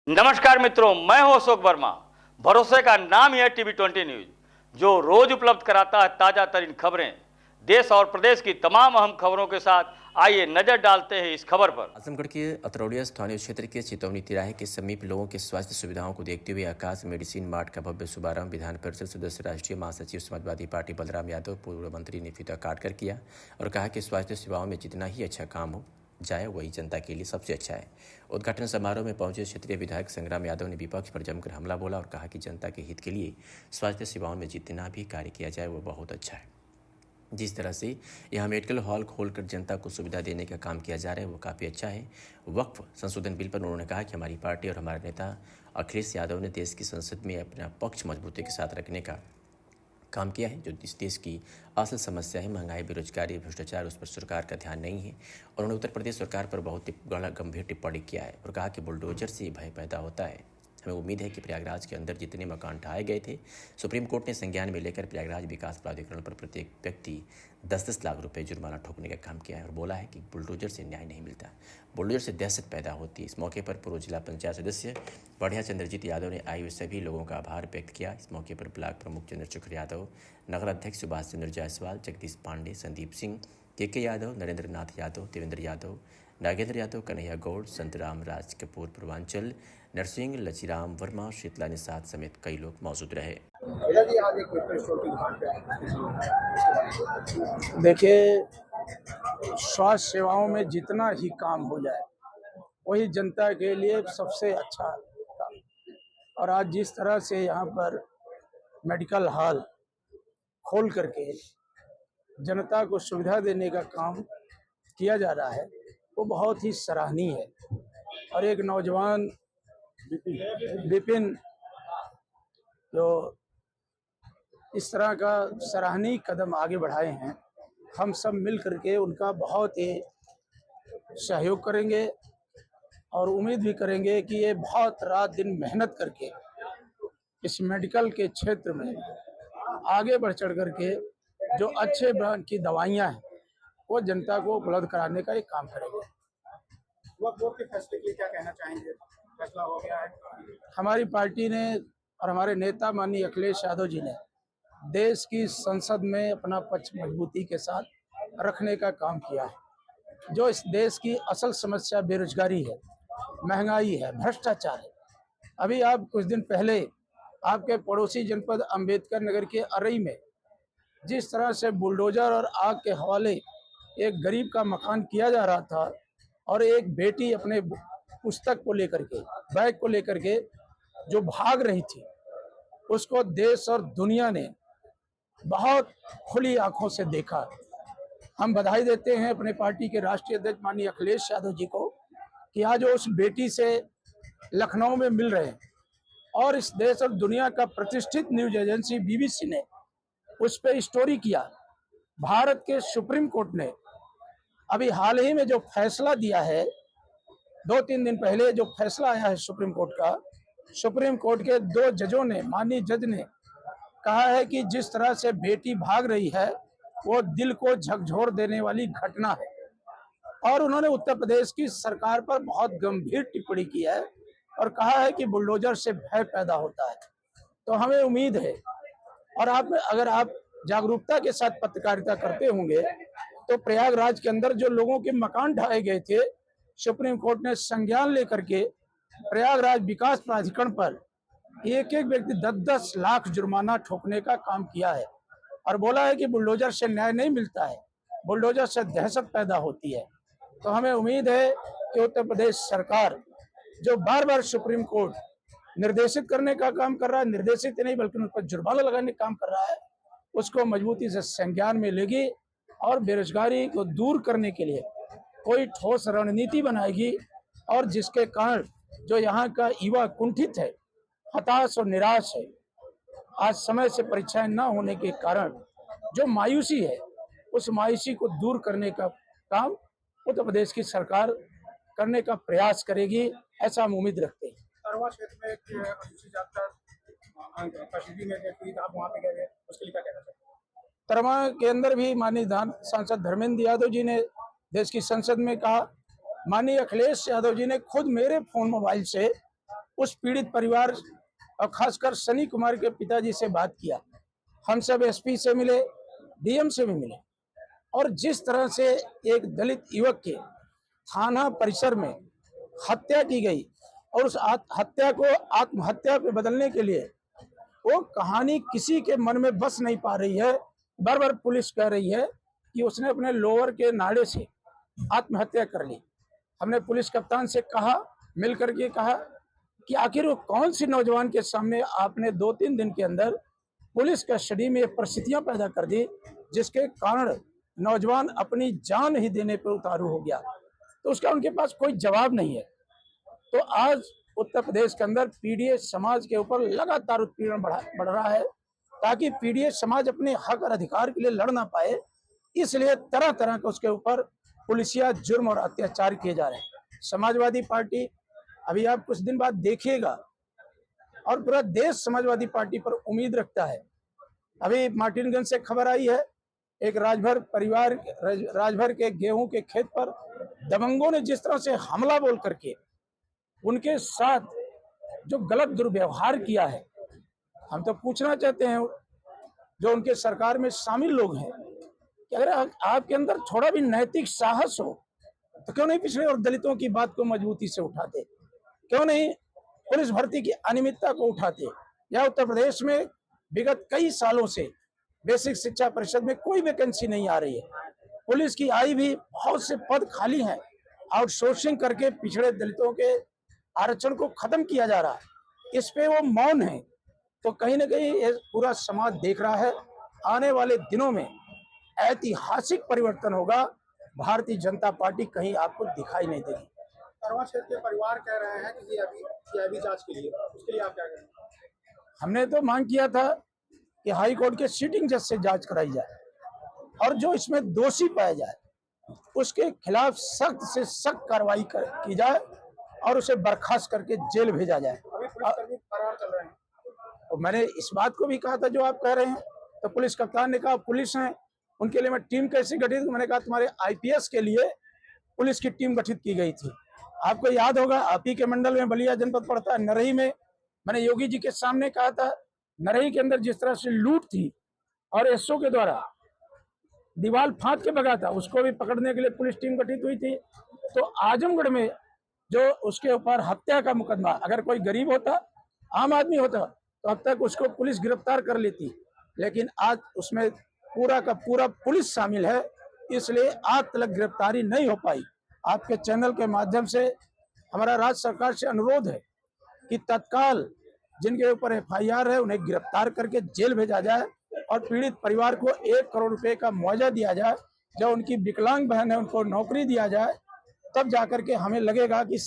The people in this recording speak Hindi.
नमस्कार मित्रों, मैं हूं अशोक वर्मा। भरोसे का नाम ही है टीवी 20 न्यूज, जो रोज उपलब्ध कराता है ताजा तरीन खबरें। देश और प्रदेश की तमाम अहम खबरों के साथ आइए नजर डालते हैं इस खबर पर। आजमगढ़ के अतरौलिया स्थानीय क्षेत्र के चितौनी तिराहे के समीप लोगों के स्वास्थ्य सुविधाओं को देखते हुए आकाश मेडिसिन मार्ट का भव्य शुभारंभ विधान परिषद सदस्य राष्ट्रीय महासचिव समाजवादी पार्टी बलराम यादव पूर्व मंत्री ने फीता काटकर किया और कहा कि स्वास्थ्य सेवाओं में जितना ही अच्छा काम हो जाए वही जनता के लिए सबसे अच्छा है। उद्घाटन समारोह में पहुंचे क्षेत्रीय विधायक संग्राम यादव ने विपक्ष पर जमकर हमला बोला और कहा कि जनता के हित के लिए स्वास्थ्य सेवाओं में जितना भी कार्य किया जाए वो बहुत अच्छा है। जिस तरह से यहाँ मेडिकल हॉल खोलकर जनता को सुविधा देने का काम किया जा रहा है वो काफ़ी अच्छा है। वक्फ संशोधन बिल पर उन्होंने कहा कि हमारी पार्टी और हमारे नेता अखिलेश यादव ने देश की संसद में अपना पक्ष मजबूती के साथ रखने का काम किया है। जो इस देश की असल समस्या है, महंगाई, बेरोजगारी, भ्रष्टाचार, उस पर सरकार का ध्यान नहीं है। और उन्होंने उत्तर प्रदेश सरकार पर बहुत गंभीर टिप्पणी किया है और कहा कि बुलडोजर से भय पैदा होता है। हमें उम्मीद है कि प्रयागराज के अंदर जितने मकान ढाए गए थे, सुप्रीम कोर्ट ने संज्ञान में लेकर प्रयागराज विकास प्राधिकरण पर प्रत्येक व्यक्ति 10-10 लाख रुपए जुर्माना ठोकने का काम किया है और बोला है कि बुलडोजर से न्याय नहीं मिलता, बुलडोजर से दहशत पैदा होती है। इस मौके पर पूर्व जिला पंचायत सदस्य बढ़िया चंद्रजीत यादव ने आए हुए सभी लोगों का आभार व्यक्त किया। इस मौके पर ब्लॉक प्रमुख चंद्रशेखर यादव, नगर अध्यक्ष सुभाष चंद्र जायसवाल, जगदीश पांडे, संदीप सिंह, के यादव, नरेंद्र नाथ यादव, देवेंद्र यादव, नागेंद्र यादव, कन्हैया गौड़, संतराम राज कपूर, पूर्वांचल नरसिंह, लचीराम वर्मा, शीतला निषाद समेत कई लोग मौजूद रहे। देखिए, स्वास्थ्य सेवाओं में जितना ही काम हो जाए वही जनता के लिए सबसे अच्छा काम। और आज जिस तरह से यहाँ पर मेडिकल हॉल खोल करके जनता को सुविधा देने का काम किया जा रहा है वो बहुत ही सराहनीय है। और एक नौजवान विपिन जो इस तरह का सराहनीय कदम आगे बढ़ाए हैं, हम सब मिल करके उनका बहुत ही सहयोग करेंगे और उम्मीद भी करेंगे कि ये बहुत रात दिन मेहनत करके इस मेडिकल के क्षेत्र में आगे बढ़ चढ़ करके जो अच्छे ब्रांड की दवाइयाँ हैं वो जनता को उपलब्ध कराने का एक काम करेंगे। वक्फ बोर्ड के फैसले के लिए क्या कहना चाहेंगे? फैसला हो गया है। हमारी पार्टी ने और हमारे नेता माननीय अखिलेश यादव जी ने देश की संसद में अपना पक्ष मजबूती के साथ रखने का काम किया है। जो इस देश की असल समस्या बेरोजगारी है, महंगाई है, भ्रष्टाचार है। अभी आप कुछ दिन पहले आपके पड़ोसी जनपद अंबेडकर नगर के अरई में जिस तरह से बुलडोजर और आग के हवाले एक गरीब का मकान किया जा रहा था और एक बेटी अपने पुस्तक को लेकर के, बैग को लेकर के जो भाग रही थी, उसको देश और दुनिया ने बहुत खुली आंखों से देखा। हम बधाई देते हैं अपने पार्टी के राष्ट्रीय अध्यक्ष माननीय अखिलेश यादव जी को कि आज उस बेटी से लखनऊ में मिल रहे हैं। और इस देश और दुनिया का प्रतिष्ठित न्यूज एजेंसी BBC ने उस पर स्टोरी किया। भारत के सुप्रीम कोर्ट ने अभी हाल ही में जो फैसला दिया है, 2-3 दिन पहले जो फैसला आया है सुप्रीम कोर्ट का, सुप्रीम कोर्ट के 2 जजों ने, माननीय जज ने कहा है कि जिस तरह से बेटी भाग रही है वो दिल को झकझोर देने वाली घटना है। और उन्होंने उत्तर प्रदेश की सरकार पर बहुत गंभीर टिप्पणी की है और कहा है कि बुलडोजर से भय पैदा होता है। तो हमें उम्मीद है, और अगर आप जागरूकता के साथ पत्रकारिता करते होंगे तो प्रयागराज के अंदर जो लोगों के मकान ढाए गए थे, सुप्रीम कोर्ट ने संज्ञान लेकर के प्रयागराज विकास प्राधिकरण पर एक एक व्यक्ति 10-10 लाख जुर्माना ठोकने का काम किया है और बोला है कि बुलडोजर से न्याय नहीं मिलता है, बुलडोजर से दहशत पैदा होती है। तो हमें उम्मीद है कि उत्तर प्रदेश सरकार जो बार बार सुप्रीम कोर्ट निर्देशित करने का काम कर रहा है, निर्देशित नहीं बल्कि उन पर जुर्माना लगाने का काम कर रहा है, उसको मजबूती से संज्ञान में लेगी और बेरोजगारी को दूर करने के लिए कोई ठोस रणनीति बनाएगी। और जिसके कारण जो यहाँ का युवा कुंठित है, हताश और निराश है, आज समय से परीक्षाएं न होने के कारण जो मायूसी है, उस मायूसी को दूर करने का काम उत्तर प्रदेश की सरकार करने का प्रयास करेगी, ऐसा हम उम्मीद रखते हैं। तरवा क्षेत्र में एक अनुसूचित जाति प्रसिद्धि में आप वहाँ पे गए, उसके लिए क्या कहना चाहेंगे? तरवा के अंदर भी माननीय सांसद धर्मेंद्र यादव जी ने देश की संसद में कहा, माननीय अखिलेश यादव जी ने खुद मेरे फोन मोबाइल से उस पीड़ित परिवार और खासकर सनी कुमार के पिताजी से बात किया। हम सब एसपी से मिले, डीएम से भी मिले, और जिस तरह से एक दलित युवक के थाना परिसर में हत्या की गई और उस हत्या को आत्महत्या पे बदलने के लिए वो कहानी किसी के मन में बस नहीं पा रही है। बार बार पुलिस कह रही है कि उसने अपने लोअर के नाड़े से आत्महत्या कर ली। हमने पुलिस कप्तान से कहा, मिल करके कहा कि आखिर वो कौन सी नौजवान के सामने आपने 2-3 दिन के अंदर पुलिस कस्टडी में परिस्थितियां पैदा कर दी जिसके कारण नौजवान अपनी जान ही देने पर उतारू हो गया। तो उसका उनके पास कोई जवाब नहीं है। तो आज उत्तर प्रदेश के अंदर पीड़ित समाज के ऊपर लगातार उत्पीड़न बढ़ रहा है ताकि पीड़ित समाज अपने हक और अधिकार के लिए लड़ ना पाए, इसलिए तरह तरह के उसके ऊपर पुलिसिया जुर्म और अत्याचार किए जा रहे हैं। समाजवादी पार्टी अभी आप कुछ दिन बाद देखिएगा और पूरा देश समाजवादी पार्टी पर उम्मीद रखता है। अभी मार्टिनगंज से खबर आई है, एक राजभर के गेहूं के खेत पर दबंगों ने जिस तरह से हमला बोल करके उनके साथ जो गलत दुर्व्यवहार किया है, हम तो पूछना चाहते हैं जो उनके सरकार में शामिल लोग हैं कि अगर आपके अंदर थोड़ा भी नैतिक साहस हो तो क्यों नहीं पिछड़े और दलितों की बात को मजबूती से उठाते, क्यों नहीं पुलिस भर्ती की अनियमितता को उठाते। या उत्तर प्रदेश में विगत कई सालों से बेसिक शिक्षा परिषद में कोई वैकेंसी नहीं आ रही है, पुलिस की आई भी बहुत से पद खाली हैं, आउटसोर्सिंग करके पिछड़े दलितों के आरक्षण को खत्म किया जा रहा है, इस पे वो मौन है। तो कहीं ना कहीं ये पूरा समाज देख रहा है, आने वाले दिनों में ऐतिहासिक परिवर्तन होगा। भारतीय जनता पार्टी कहीं आपको दिखाई नहीं देगी। करवा क्षेत्र के परिवार कह रहे हैं कि अभी सीआईडी जांच के लिए, उसके लिए आप क्या करें? हमने तो मांग किया था कि हाई कोर्ट के सिटिंग जज से जांच कराई जाए और जो इसमें दोषी पाया जाए उसके खिलाफ सख्त से सख्त कार्रवाई की जाए और उसे बर्खास्त करके जेल भेजा जाए। अभी पुलिसकर्मी फरार चल रहे हैं। और मैंने इस बात को भी कहा था जो आप कह रहे हैं, तो पुलिस कप्तान ने कहा पुलिस है, उनके लिए मैं टीम कैसे गठित, मैंने कहा तुम्हारे आईपीएस के लिए पुलिस की टीम गठित की गई थी। आपको याद होगा, आप ही के मंडल में बलिया जनपद पड़ता है, नरही में मैंने योगी जी के सामने कहा था, नरही के अंदर जिस तरह से लूट थी और एसओ के द्वारा दीवार फांद के भगा था, उसको भी पकड़ने के लिए पुलिस टीम गठित हुई थी। तो आजमगढ़ में जो उसके ऊपर हत्या का मुकदमा, अगर कोई गरीब होता, आम आदमी होता, तो अब तक उसको पुलिस गिरफ्तार कर लेती, लेकिन आज उसमें पूरा का पूरा पुलिस शामिल है, इसलिए आज तक गिरफ्तारी नहीं हो पाई। आपके चैनल के माध्यम से हमारा राज्य सरकार से अनुरोध है कि तत्काल जिनके ऊपर एफआईआर है उन्हें गिरफ्तार करके जेल भेजा जाए और पीड़ित परिवार को 1 करोड़ रुपए का मुआवजा दिया जाए। जो उनकी विकलांग बहन है उनको नौकरी दिया जाए, तब जाकर के हमें लगेगा कि